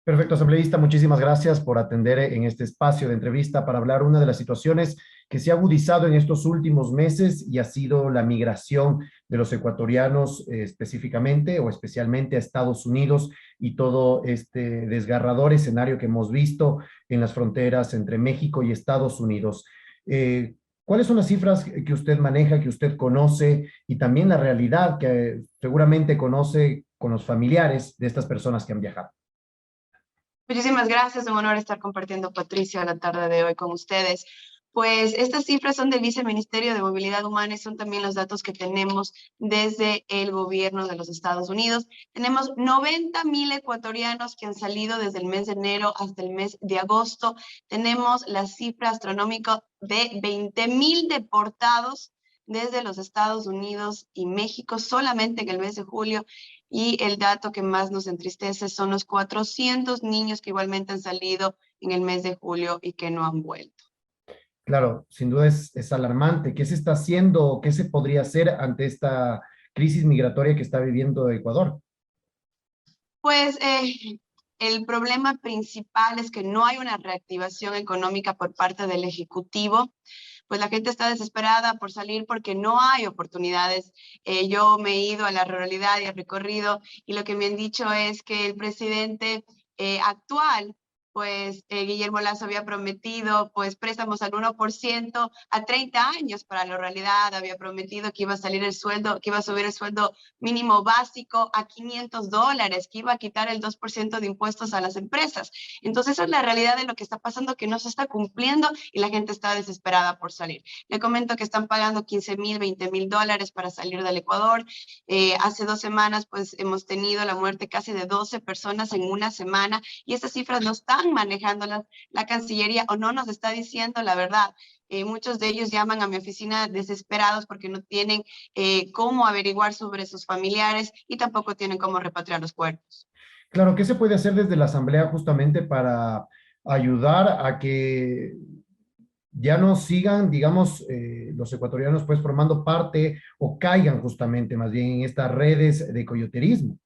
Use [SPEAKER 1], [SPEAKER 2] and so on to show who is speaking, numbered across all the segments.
[SPEAKER 1] Perfecto, asambleísta, muchísimas gracias por atender en este espacio de entrevista para hablar una de las situaciones que se ha agudizado en estos últimos meses y ha sido la migración de los ecuatorianos específicamente o especialmente a Estados Unidos y todo este desgarrador escenario que hemos visto en las fronteras entre México y Estados Unidos. ¿Cuáles son las cifras que usted maneja, que usted conoce y también la realidad que seguramente conoce con los familiares de estas personas que han viajado?
[SPEAKER 2] Muchísimas gracias, un honor estar compartiendo, Patricia, la tarde de hoy con ustedes. Pues estas cifras son del Viceministerio de Movilidad Humana y son también los datos que tenemos desde el gobierno de los Estados Unidos. Tenemos 90,000 ecuatorianos que han salido desde el mes de enero hasta el mes de agosto. Tenemos la cifra astronómica de 20,000 deportados desde los Estados Unidos y México solamente en el mes de julio. Y el dato que más nos entristece son los 400 niños que igualmente han salido en el mes de julio y que no han vuelto.
[SPEAKER 1] Claro, sin duda es alarmante. ¿Qué se está haciendo? ¿Qué se podría hacer ante esta crisis migratoria que está viviendo Ecuador?
[SPEAKER 2] Pues el problema principal es que no hay una reactivación económica por parte del Ejecutivo. Pues la gente está desesperada por salir porque no hay oportunidades. Yo me he ido a la ruralidad y al recorrido y lo que me han dicho es que el presidente actual, pues Guillermo Lasso había prometido pues préstamos al 1% a 30 años para la ruralidad, había prometido que iba a salir el sueldo, que iba a subir el sueldo mínimo básico a $500, que iba a quitar el 2% de impuestos a las empresas. Entonces esa es la realidad de lo que está pasando, que no se está cumpliendo y la gente está desesperada por salir. Le comento que están pagando 15,000, $20,000 para salir del Ecuador. Hace 2 semanas pues hemos tenido la muerte casi de 12 personas en una semana y estas cifras no están manejando la Cancillería o no nos está diciendo la verdad. Muchos de ellos llaman a mi oficina desesperados porque no tienen cómo averiguar sobre sus familiares y tampoco tienen cómo repatriar los cuerpos.
[SPEAKER 1] Claro, ¿qué se puede hacer desde la Asamblea justamente para ayudar a que ya no sigan, digamos, los ecuatorianos pues formando parte o caigan justamente más bien en estas redes de coyoterismo?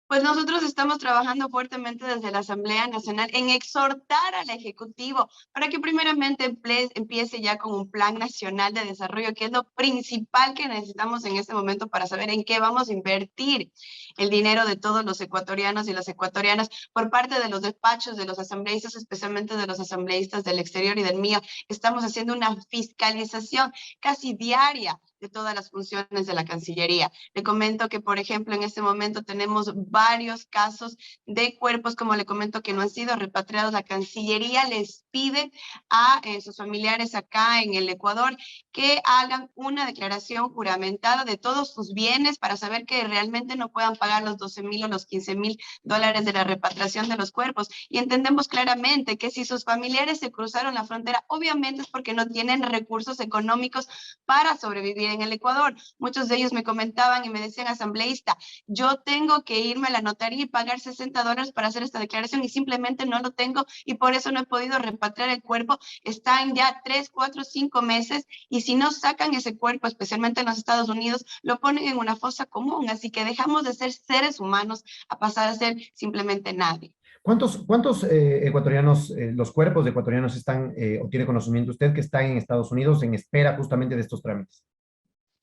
[SPEAKER 2] Pues nosotros estamos trabajando fuertemente desde la Asamblea Nacional en exhortar al Ejecutivo para que primeramente empiece ya con un plan nacional de desarrollo, que es lo principal que necesitamos en este momento para saber en qué vamos a invertir el dinero de todos los ecuatorianos y las ecuatorianas por parte de los despachos de los asambleístas, especialmente de los asambleístas del exterior y del mío. Estamos haciendo una fiscalización casi diaria de todas las funciones de la Cancillería. Le comento que, por ejemplo, en este momento tenemos varios casos de cuerpos, como le comento, que no han sido repatriados. La Cancillería les pide a sus familiares acá en el Ecuador que hagan una declaración juramentada de todos sus bienes para saber que realmente no puedan pagar los 12,000 o los $15,000 de la repatriación de los cuerpos. Y entendemos claramente que si sus familiares se cruzaron la frontera, obviamente es porque no tienen recursos económicos para sobrevivir en el Ecuador. Muchos de ellos me comentaban y me decían, asambleísta, yo tengo que irme a la notaría y pagar $60 para hacer esta declaración y simplemente no lo tengo y por eso no he podido repatriar el cuerpo. Están ya 3, 4, 5 meses y si no sacan ese cuerpo, especialmente en los Estados Unidos, lo ponen en una fosa común. Así que dejamos de ser seres humanos a pasar a ser simplemente nadie.
[SPEAKER 1] ¿Cuántos ecuatorianos, los cuerpos de ecuatorianos están, o tiene conocimiento usted, que están en Estados Unidos en espera justamente de estos trámites?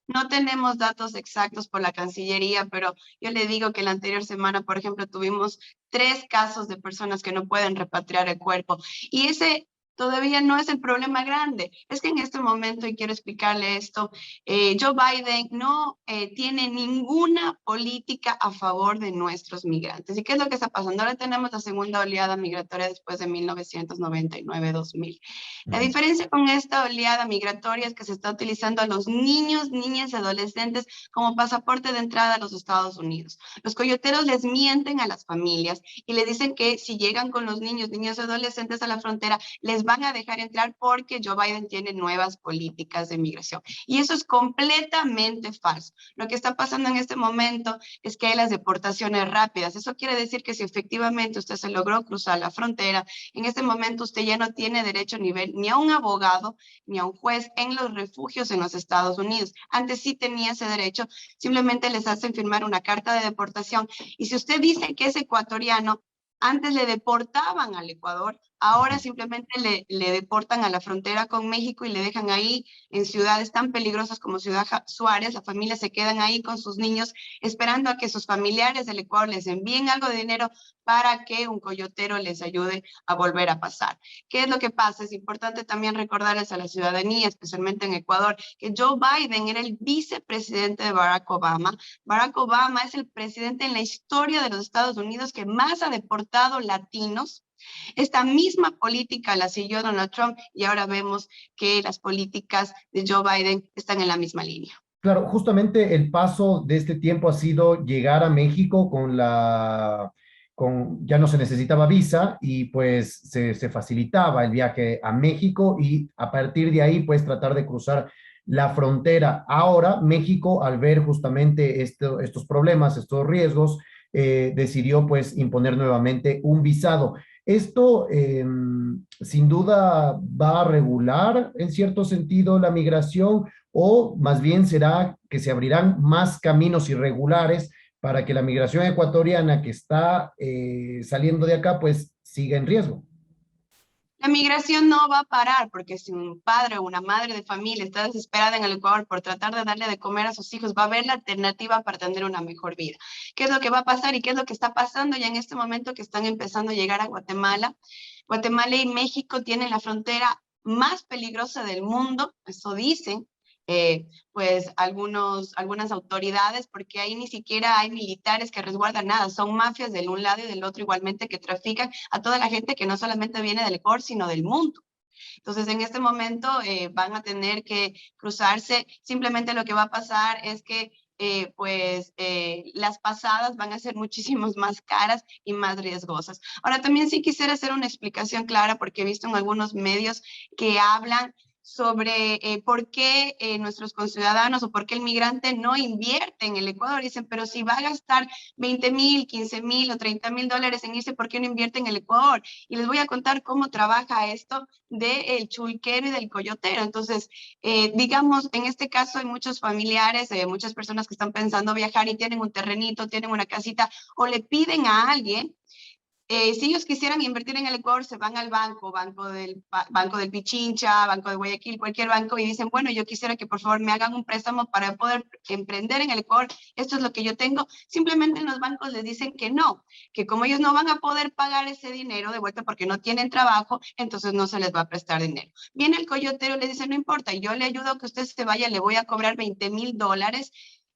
[SPEAKER 2] No tenemos datos exactos por la Cancillería, pero yo le digo que la anterior semana, por ejemplo, tuvimos 3 casos de personas que no pueden repatriar el cuerpo. Y ese todavía no es el problema grande. Es que en este momento, y quiero explicarle esto, Joe Biden no tiene ninguna política a favor de nuestros migrantes. ¿Y qué es lo que está pasando? Ahora tenemos la segunda oleada migratoria después de 1999-2000. La
[SPEAKER 1] Ujú.
[SPEAKER 2] diferencia con esta oleada migratoria es que se está utilizando a los niños, niñas y adolescentes como pasaporte de entrada a los Estados Unidos. Los coyoteros les mienten a las familias y les dicen que si llegan con los niños, niñas y adolescentes a la frontera, les van a dejar entrar porque Joe Biden tiene nuevas políticas de migración. Y eso es completamente falso. Lo que está pasando en este momento es que hay las deportaciones rápidas. Eso quiere decir que si efectivamente usted se logró cruzar la frontera, en este momento usted ya no tiene derecho ni a un abogado ni a un juez en los refugios en los Estados Unidos. Antes sí tenía ese derecho, simplemente les hacen firmar una carta de deportación. Y si usted dice que es ecuatoriano, Antes le deportaban al Ecuador, ahora simplemente le deportan a la frontera con México y le dejan ahí en ciudades tan peligrosas como Ciudad Suárez. Las familias se quedan ahí con sus niños esperando a que sus familiares del Ecuador les envíen algo de dinero para que un coyotero les ayude a volver a pasar. ¿Qué es lo que pasa? Es importante también recordarles a la ciudadanía, especialmente en Ecuador, que Joe Biden era el vicepresidente de Barack Obama. Barack Obama es el presidente en la historia de los Estados Unidos que más ha deportado latinos. Esta misma política la siguió Donald Trump y ahora vemos que las políticas de Joe Biden están en la misma línea.
[SPEAKER 1] Claro, justamente el paso de este tiempo ha sido llegar a México ya no se necesitaba visa y pues se facilitaba el viaje a México y a partir de ahí pues tratar de cruzar la frontera. Ahora México, al ver justamente estos problemas, estos riesgos, decidió pues imponer nuevamente un visado. Esto sin duda va a regular en cierto sentido la migración o más bien será que se abrirán más caminos irregulares para que la migración ecuatoriana que está saliendo de acá pues siga en riesgo.
[SPEAKER 2] La migración no va a parar porque si un padre o una madre de familia está desesperada en el Ecuador por tratar de darle de comer a sus hijos, va a haber la alternativa para tener una mejor vida. ¿Qué es lo que va a pasar y qué es lo que está pasando ya en este momento que están empezando a llegar a Guatemala? Guatemala y México tienen la frontera más peligrosa del mundo, eso dicen, pues algunas autoridades, porque ahí ni siquiera hay militares que resguardan nada, son mafias del un lado y del otro igualmente que trafican a toda la gente que no solamente viene del Ecuador, sino del mundo. Entonces, en este momento van a tener que cruzarse. Simplemente lo que va a pasar es que las pasadas van a ser muchísimos más caras y más riesgosas. Ahora, también sí quisiera hacer una explicación clara porque he visto en algunos medios que hablan sobre por qué nuestros conciudadanos o por qué el migrante no invierte en el Ecuador. Dicen, pero si va a gastar 20,000, 15,000 o 30,000 dólares en irse, ¿por qué no invierte en el Ecuador? Y les voy a contar cómo trabaja esto del chulquero y del coyotero. Entonces, digamos, en este caso hay muchos familiares, muchas personas que están pensando viajar y tienen un terrenito, tienen una casita o le piden a alguien. Si ellos quisieran invertir en el Ecuador, se van al banco del Pichincha, Banco de Guayaquil, cualquier banco, y dicen, bueno, yo quisiera que por favor me hagan un préstamo para poder emprender en el Ecuador, esto es lo que yo tengo. Simplemente en los bancos les dicen que no, que como ellos no van a poder pagar ese dinero de vuelta porque no tienen trabajo, entonces no se les va a prestar dinero. Viene el coyotero y le dice, no importa, yo le ayudo a que usted se vaya, le voy a cobrar 20,000 dólares,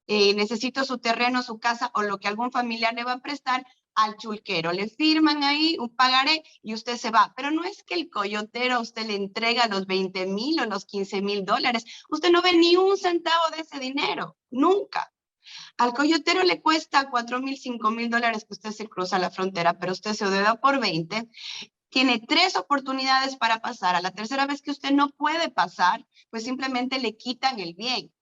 [SPEAKER 2] necesito su terreno, su casa o lo que algún familiar le va a prestar al chulquero. Le firman ahí un pagaré y usted se va. Pero no es que el coyotero a usted le entrega los 20,000 o los 15,000 dólares. Usted no ve ni un centavo de ese dinero, nunca. Al coyotero le cuesta 4,000, 5,000 dólares que usted se cruza la frontera, pero usted se deuda por 20. Tiene 3 oportunidades para pasar. A la tercera vez que usted no puede pasar, pues simplemente le quitan el bien.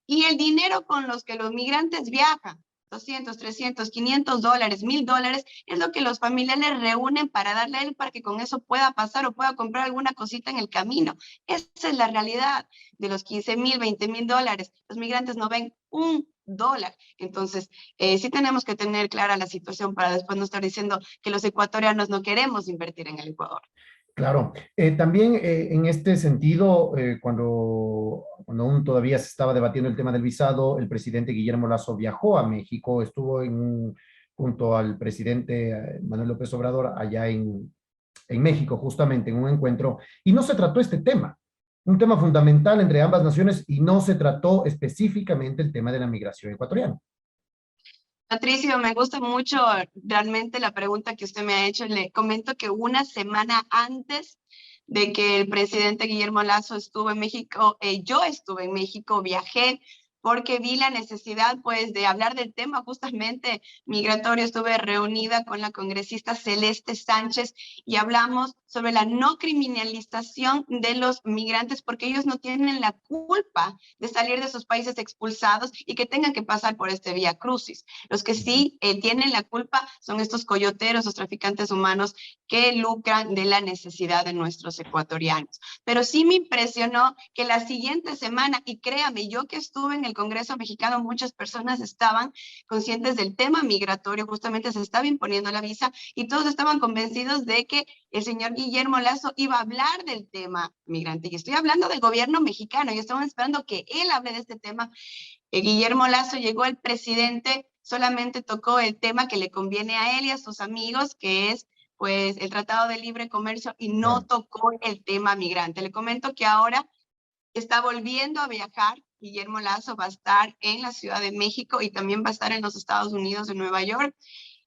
[SPEAKER 2] Y el dinero con los que los migrantes viajan, 200, 300, 500 dólares, 1,000 dólares, es lo que los familiares reúnen para darle a él para que con eso pueda pasar o pueda comprar alguna cosita en el camino. Esa es la realidad de los 15,000, 20,000 dólares. Los migrantes no ven un dólar. Entonces, sí tenemos que tener clara la situación para después no estar diciendo que los ecuatorianos no queremos invertir en el Ecuador.
[SPEAKER 1] Claro, también en este sentido, cuando aún todavía se estaba debatiendo el tema del visado, el presidente Guillermo Lasso viajó a México, estuvo junto al presidente Manuel López Obrador allá en México, justamente en un encuentro, y no se trató este tema, un tema fundamental entre ambas naciones, y no se trató específicamente el tema de la migración ecuatoriana.
[SPEAKER 2] Patricio, me gusta mucho realmente la pregunta que usted me ha hecho. Le comento que una semana antes de que el presidente Guillermo Lasso estuvo en México, yo estuve en México, viajé porque vi la necesidad pues de hablar del tema justamente migratorio. Estuve reunida con la congresista Celeste Sánchez y hablamos sobre la no criminalización de los migrantes porque ellos no tienen la culpa de salir de sus países expulsados y que tengan que pasar por este vía crucis. Los que sí tienen la culpa son estos coyoteros, los traficantes humanos que lucran de la necesidad de nuestros ecuatorianos. Pero sí me impresionó que la siguiente semana, y créame, yo que estuve en el Congreso mexicano muchas personas estaban conscientes del tema migratorio, justamente se estaba imponiendo la visa y todos estaban convencidos de que el señor Guillermo Lazo iba a hablar del tema migrante. Y estoy hablando del gobierno mexicano y estamos esperando que él hable de este tema. Guillermo Lazo llegó al presidente, solamente tocó el tema que le conviene a él y a sus amigos, que es pues el Tratado de Libre Comercio, y no tocó el tema migrante. Le comento que ahora está volviendo a viajar. Guillermo Lazo va a estar en la Ciudad de México y también va a estar en los Estados Unidos, en Nueva York.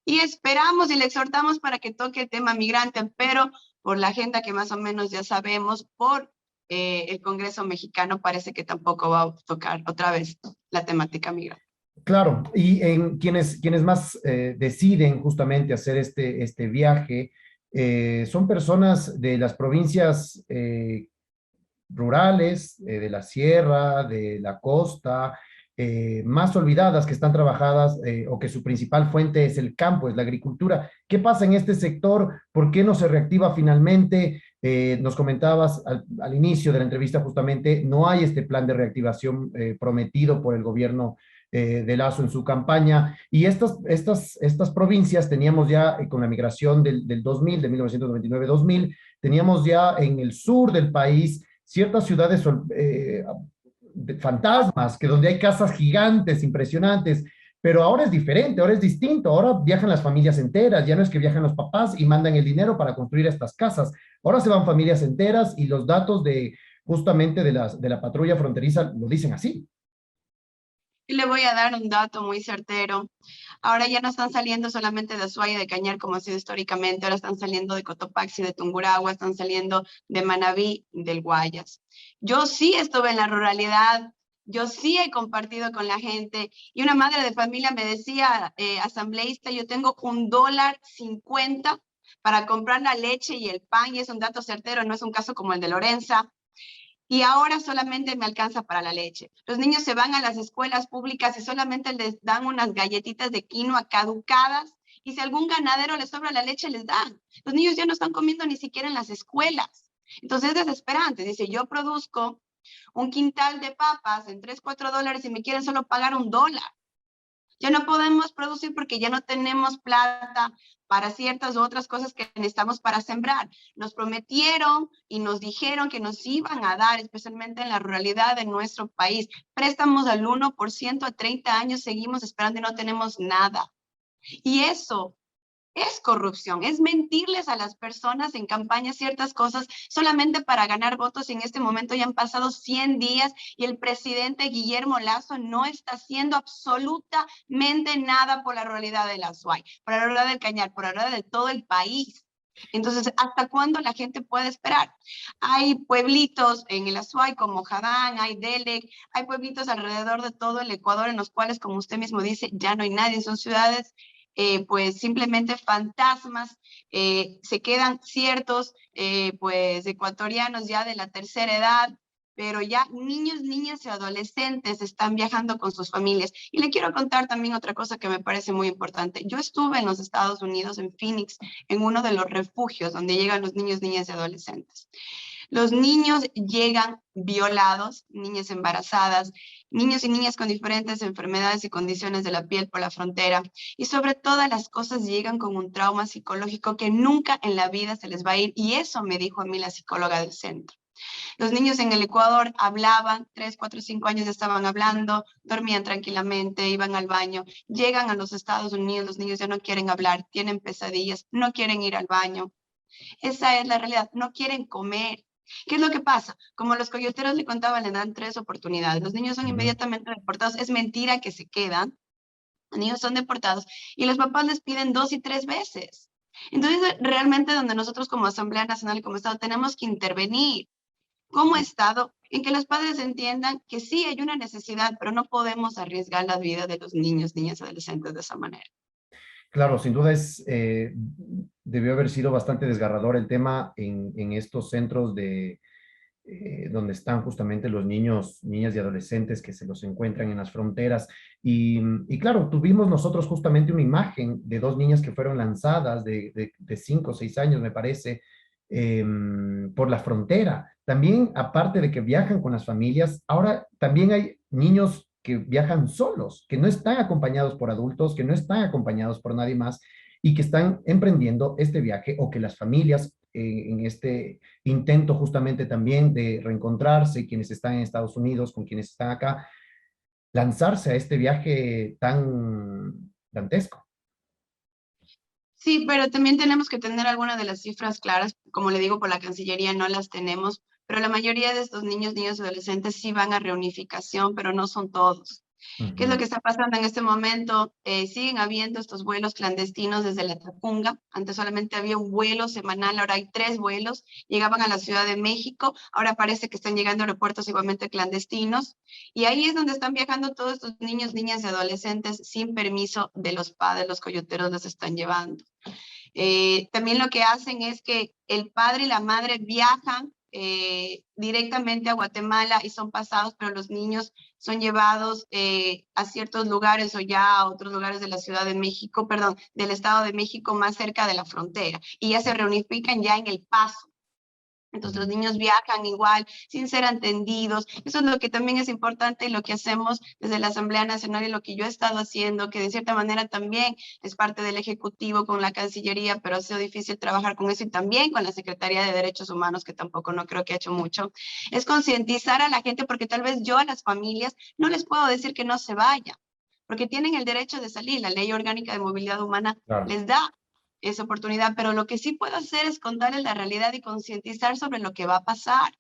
[SPEAKER 2] Y esperamos y le exhortamos para que toque el tema migrante, pero por la agenda que más o menos ya sabemos, por el Congreso mexicano, parece que tampoco va a tocar otra vez la temática migrante.
[SPEAKER 1] Claro, y en quienes más deciden justamente hacer este viaje son personas de las provincias rurales, de la sierra, de la costa, más olvidadas, que están trabajadas o que su principal fuente es el campo, es la agricultura. ¿Qué pasa en este sector? ¿Por qué no se reactiva finalmente? Nos comentabas al inicio de la entrevista justamente, no hay este plan de reactivación prometido por el gobierno de Lazo en su campaña, y estas provincias teníamos ya con la migración del 2000, de 1999-2000, teníamos ya en el sur del país ciertas ciudades fantasmas, que donde hay casas gigantes, impresionantes, pero ahora es diferente, ahora es distinto, ahora viajan las familias enteras, ya no es que viajan los papás y mandan el dinero para construir estas casas, ahora se van familias enteras y los datos de justamente de la patrulla fronteriza lo dicen así.
[SPEAKER 2] Y le voy a dar un dato muy certero. Ahora ya no están saliendo solamente de Azuay y de Cañar, como ha sido históricamente, ahora están saliendo de Cotopaxi, de Tungurahua, están saliendo de Manabí, del Guayas. Yo sí estuve en la ruralidad, yo sí he compartido con la gente, y una madre de familia me decía, asambleísta, yo tengo $1.50 para comprar la leche y el pan, y es un dato certero, no es un caso como el de Lorenza, y ahora solamente me alcanza para la leche. Los niños se van a las escuelas públicas y solamente les dan unas galletitas de quinoa caducadas, y si algún ganadero les sobra la leche, les dan. Los niños ya no están comiendo ni siquiera en las escuelas. Entonces es desesperante. Dice, yo produzco un quintal de papas en $3, $4 y me quieren solo pagar $1. Ya no podemos producir porque ya no tenemos plata para ciertas u otras cosas que necesitamos para sembrar. Nos prometieron y nos dijeron que nos iban a dar, especialmente en la ruralidad de nuestro país, préstamos al 1% a 30 años, seguimos esperando y no tenemos nada. Y eso es corrupción, es mentirles a las personas en campaña ciertas cosas solamente para ganar votos. En este momento ya han pasado 100 días y el presidente Guillermo Lazo no está haciendo absolutamente nada por la ruralidad de la Azuay, por la ruralidad del Cañar, por la ruralidad de todo el país. Entonces, ¿hasta cuándo la gente puede esperar? Hay pueblitos en el Azuay como Jadán, hay Delec, hay pueblitos alrededor de todo el Ecuador en los cuales, como usted mismo dice, ya no hay nadie, son ciudades pues simplemente fantasmas. Se quedan ciertos pues ecuatorianos ya de la tercera edad, pero ya niños, niñas y adolescentes están viajando con sus familias. Y le quiero contar también otra cosa que me parece muy importante. Yo estuve en los Estados Unidos, en Phoenix, en uno de los refugios donde llegan los niños, niñas y adolescentes. Los niños llegan violados, niñas embarazadas, niños y niñas con diferentes enfermedades y condiciones de la piel por la frontera, y sobre todas las cosas llegan con un trauma psicológico que nunca en la vida se les va a ir, y eso me dijo a mí la psicóloga del centro. Los niños en el Ecuador hablaban, 3, 4, 5 años estaban hablando, dormían tranquilamente, iban al baño. Llegan a los Estados Unidos, los niños ya no quieren hablar, tienen pesadillas, no quieren ir al baño. Esa es la realidad, no quieren comer. ¿Qué es lo que pasa? Como los coyoteros le contaban, le dan 3 oportunidades. Los niños son inmediatamente deportados. Es mentira que se quedan. Los niños son deportados y los papás les piden 2 y 3 veces. Entonces, realmente donde nosotros como Asamblea Nacional y como Estado tenemos que intervenir como Estado en que los padres entiendan que sí hay una necesidad, pero no podemos arriesgar la vida de los niños, niñas y adolescentes de esa manera.
[SPEAKER 1] Claro, sin duda debió haber sido bastante desgarrador el tema en estos centros donde están justamente los niños, niñas y adolescentes que se los encuentran en las fronteras. Y claro, tuvimos nosotros justamente una imagen de 2 niñas que fueron lanzadas de 5 o 6 años, me parece, por la frontera. También, aparte de que viajan con las familias, ahora también hay niños que viajan solos, que no están acompañados por adultos, que no están acompañados por nadie más y que están emprendiendo este viaje o que las familias en este intento justamente también de reencontrarse, quienes están en Estados Unidos con quienes están acá, lanzarse a este viaje tan dantesco.
[SPEAKER 2] Sí, pero también tenemos que tener algunas de las cifras claras. Como le digo, por la Cancillería no las tenemos, pero la mayoría de estos niños, niños y adolescentes sí van a reunificación, pero no son todos. ¿Qué es lo
[SPEAKER 1] Ujú.
[SPEAKER 2] que está pasando en este momento? Siguen habiendo estos vuelos clandestinos desde la Tacunga. Antes solamente había un vuelo semanal, ahora hay 3 vuelos. Llegaban a la Ciudad de México, ahora parece que están llegando a aeropuertos igualmente clandestinos. Y ahí es donde están viajando todos estos niños, niñas y adolescentes sin permiso de los padres, los coyoteros los están llevando. También lo que hacen es que el padre y la madre viajan directamente a Guatemala y son pasados, pero los niños son llevados a ciertos lugares o ya a otros lugares de la Ciudad de México, perdón, del Estado de México más cerca de la frontera y ya se reunifican ya en El Paso. Entonces los niños viajan igual, sin ser atendidos. Eso es lo que también es importante y lo que hacemos desde la Asamblea Nacional y lo que yo he estado haciendo, que de cierta manera también es parte del Ejecutivo con la Cancillería, pero ha sido difícil trabajar con eso y también con la Secretaría de Derechos Humanos, que tampoco no creo que ha hecho mucho, es concientizar a la gente porque tal vez yo a las familias no les puedo decir que no se vayan, porque tienen el derecho de salir. La Ley Orgánica de Movilidad Humana
[SPEAKER 1] Claro.
[SPEAKER 2] les da esa oportunidad, pero lo que sí puedo hacer es contarles la realidad y concientizar sobre lo que va a pasar.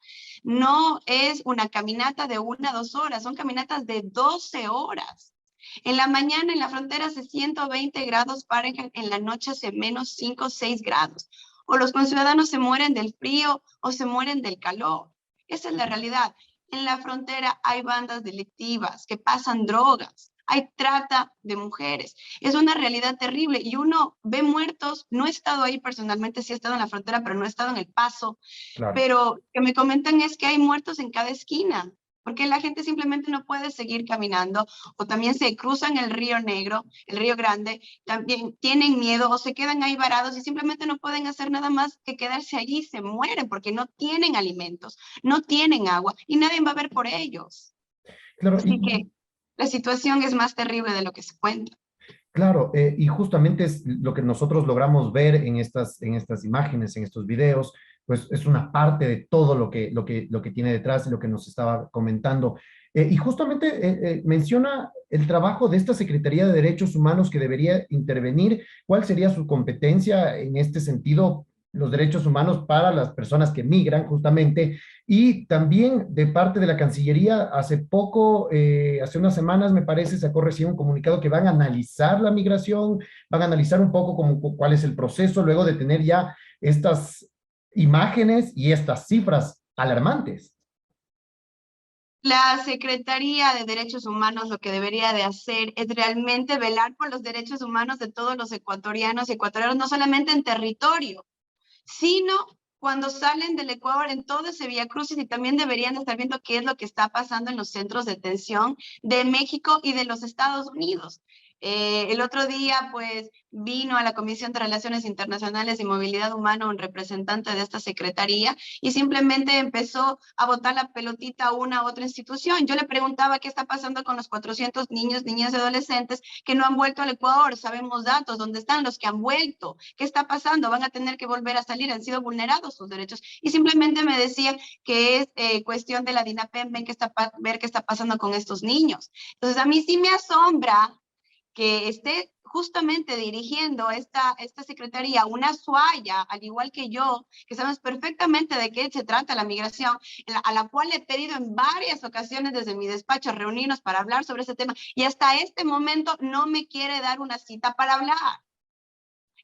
[SPEAKER 2] No es una caminata de 1 a 2 horas, son caminatas de 12 horas. En la mañana en la frontera hace 120 grados Fahrenheit, en la noche hace menos 5 o 6 grados. O los conciudadanos se mueren del frío o se mueren del calor. Esa es la realidad. En la frontera hay bandas delictivas que pasan drogas, hay trata de mujeres. Es una realidad terrible y uno ve muertos. No he estado ahí personalmente, sí he estado en la frontera, pero no he estado en El Paso.
[SPEAKER 1] Claro.
[SPEAKER 2] Pero que me comentan es que hay muertos en cada esquina, porque la gente simplemente no puede seguir caminando, o también se cruzan el Río Negro, el Río Grande, también tienen miedo o se quedan ahí varados y simplemente no pueden hacer nada más que quedarse allí, se mueren porque no tienen alimentos, no tienen agua y nadie va a ver por ellos.
[SPEAKER 1] Claro,
[SPEAKER 2] Así que la situación es más terrible de lo que se cuenta.
[SPEAKER 1] claro, y justamente es lo que nosotros logramos ver en estas imágenes, en estos videos, pues es una parte de todo lo que tiene detrás y lo que nos estaba comentando. Y justamente menciona el trabajo de esta Secretaría de Derechos Humanos que debería intervenir. ¿Cuál sería su competencia en este sentido? Los derechos humanos para las personas que migran justamente y también de parte de la Cancillería, hace poco, hace unas semanas me parece, sacó recién un comunicado que van a analizar la migración, van a analizar un poco cuál es el proceso luego de tener ya estas imágenes y estas cifras alarmantes.
[SPEAKER 2] La Secretaría de Derechos Humanos lo que debería de hacer es realmente velar por los derechos humanos de todos los ecuatorianos y ecuatorianos, no solamente en territorio, sino cuando salen del Ecuador en todo ese Vía Crucis y también deberían estar viendo qué es lo que está pasando en los centros de detención de México y de los Estados Unidos. El otro día, pues, vino a la Comisión de Relaciones Internacionales y Movilidad Humana un representante de esta secretaría y simplemente empezó a botar la pelotita a una u otra institución. Yo le preguntaba qué está pasando con los 400 niños, niñas y adolescentes que no han vuelto al Ecuador. Sabemos datos, ¿dónde están los que han vuelto? ¿Qué está pasando? Van a tener que volver a salir, han sido vulnerados sus derechos. Y simplemente me decían que es cuestión de la DINAPEM, ver qué está pasando con estos niños. Entonces, a mí sí me asombra que esté justamente dirigiendo esta secretaría, una SUAYA, al igual que yo, que sabemos perfectamente de qué se trata la migración, a la cual he pedido en varias ocasiones desde mi despacho reunirnos para hablar sobre ese tema, y hasta este momento no me quiere dar una cita para hablar.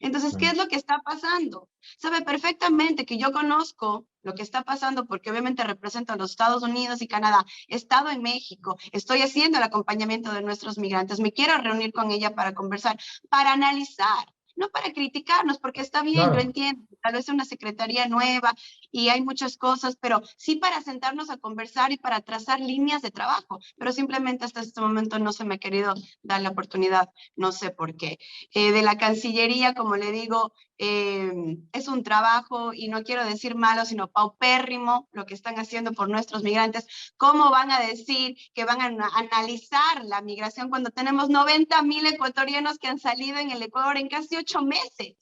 [SPEAKER 2] Entonces, ¿qué es lo que está pasando? Sabe perfectamente que yo conozco lo que está pasando porque obviamente represento a los Estados Unidos y Canadá. He estado en México, estoy haciendo el acompañamiento de nuestros migrantes. Me quiero reunir con ella para conversar, para analizar. no para criticarnos, porque está bien, yo
[SPEAKER 1] Claro.
[SPEAKER 2] entiendo, tal vez es una secretaría nueva y hay muchas cosas, pero sí para sentarnos a conversar y para trazar líneas de trabajo, pero simplemente hasta este momento no se me ha querido dar la oportunidad, no sé por qué. De la Cancillería, como le digo, es un trabajo, y no quiero decir malo, sino paupérrimo, lo que están haciendo por nuestros migrantes. ¿Cómo van a decir que van a analizar la migración cuando tenemos 90,000 ecuatorianos que han salido en el Ecuador en casi 8 meses?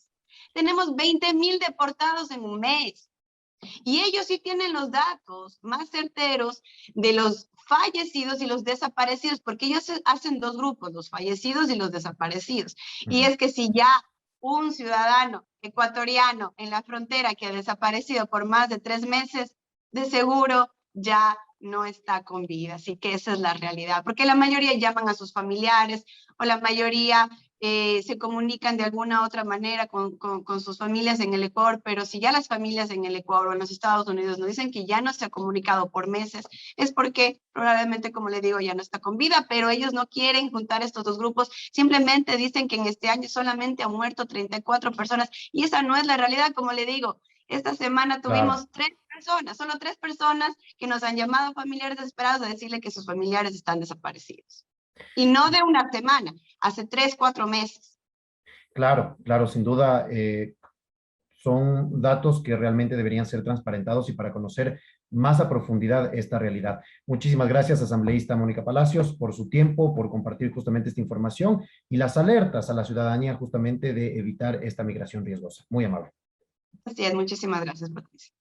[SPEAKER 2] Tenemos 20,000 deportados en un mes. Y ellos sí tienen los datos más certeros de los fallecidos y los desaparecidos, porque ellos hacen dos grupos, los fallecidos y los desaparecidos. Y es que si ya un ciudadano ecuatoriano en la frontera que ha desaparecido por más de 3 meses, de seguro ya no está con vida. Así que esa es la realidad, porque la mayoría llaman a sus familiares o la mayoría se comunican de alguna otra manera con sus familias en el Ecuador, pero si ya las familias en el Ecuador o en los Estados Unidos nos dicen que ya no se ha comunicado por meses, es porque probablemente, como le digo, ya no está con vida, pero ellos no quieren juntar estos dos grupos, simplemente dicen que en este año solamente han muerto 34 personas, y esa no es la realidad, como le digo. Esta semana
[SPEAKER 1] Claro.
[SPEAKER 2] tuvimos 3 personas, solo 3 personas que nos han llamado familiares desesperados a decirle que sus familiares están desaparecidos. Y no de una semana, hace 3, 4 meses.
[SPEAKER 1] Claro, claro, sin duda, son datos que realmente deberían ser transparentados y para conocer más a profundidad esta realidad. Muchísimas gracias, asambleísta Mónica Palacios, por su tiempo, por compartir justamente esta información y las alertas a la ciudadanía justamente de evitar esta migración riesgosa. Muy amable.
[SPEAKER 2] Así es, muchísimas gracias, Patricia.